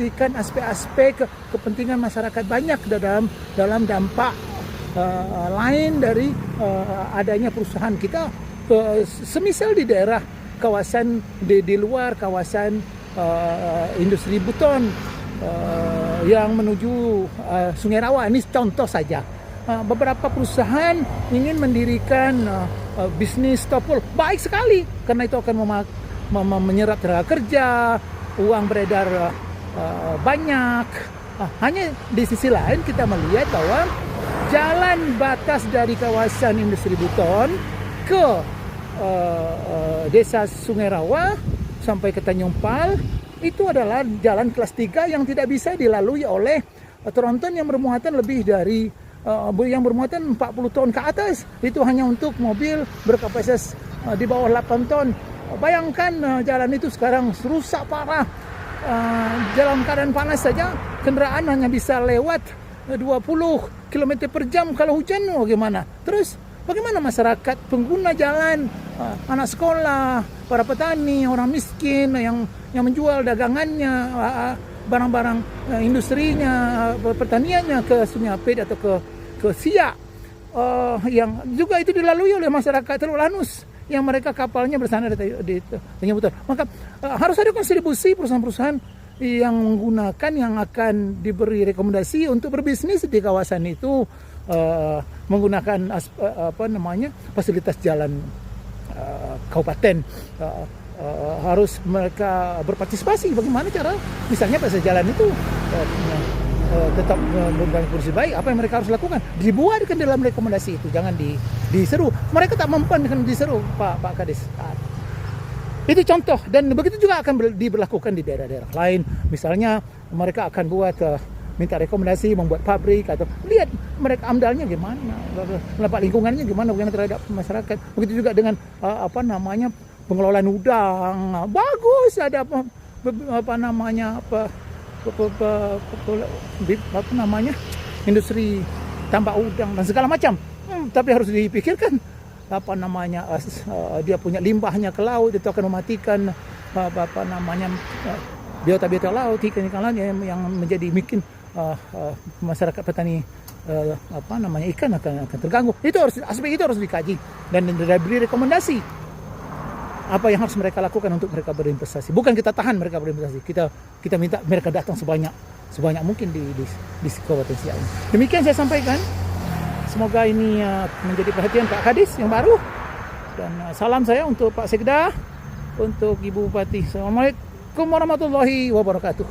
memperhatikan aspek-aspek kepentingan masyarakat banyak dalam dampak lain dari adanya perusahaan kita. Semisal di daerah kawasan di luar kawasan industri beton yang menuju Sungai Rawa, ini contoh saja. Beberapa perusahaan ingin mendirikan bisnis topol, baik sekali karena itu akan menyerap tenaga kerja, uang beredar banyak. Hanya di sisi lain kita melihat bahwa jalan batas dari kawasan industri beton ke desa Sungai Rawa sampai ke Tanjung Pal itu adalah jalan kelas 3 yang tidak bisa dilalui oleh tronton yang bermuatan lebih dari yang bermuatan 40 ton ke atas. Itu hanya untuk mobil berkapasitas di bawah 8 ton. Bayangkan jalan itu sekarang rusak parah. Dalam keadaan panas saja kendaraan hanya bisa lewat 20 km per jam kalau hujan. Bagaimana? Terus bagaimana masyarakat pengguna jalan, anak sekolah, para petani, orang miskin yang menjual dagangannya, barang-barang industrinya, pertaniannya ke Sungai Apit atau ke Siak, yang juga itu dilalui oleh masyarakat Teluk Lanus yang mereka kapalnya bersandar di Tanjung Beton. Maka harus ada kontribusi perusahaan-perusahaan yang menggunakan, yang akan diberi rekomendasi untuk berbisnis di kawasan itu, menggunakan fasilitas jalan kabupaten. Harus mereka berpartisipasi. Bagaimana cara misalnya pasal jalan itu tetap menggunakan kursi baik, apa yang mereka harus lakukan dibuatkan dalam rekomendasi itu, jangan diseru. Mereka tak mempan dengan diseru Pak Kades. Itu contoh, dan begitu juga akan diberlakukan di daerah-daerah lain. Misalnya mereka akan buat minta rekomendasi membuat pabrik, atau lihat mereka amdalnya gimana, dampak lingkungannya gimana terhadap masyarakat. Begitu juga dengan pengelolaan udang, bagus ada industri tambak udang dan segala macam. Tapi harus dipikirkan dia punya limbahnya ke laut, itu akan mematikan biota-biota laut, ikan-ikan yang menjadi bikin masyarakat petani ikan akan terganggu. Aspek itu harus dikaji dan diberi rekomendasi apa yang harus mereka lakukan untuk mereka berinvestasi. Bukan kita tahan mereka berinvestasi, kita minta mereka datang sebanyak mungkin di Kabupaten Siak ini. Demikian saya sampaikan. Semoga ini menjadi perhatian Pak Kadis yang baru, dan salam saya untuk Pak Sekda, untuk Ibu Bupati. Assalamualaikum warahmatullahi wabarakatuh.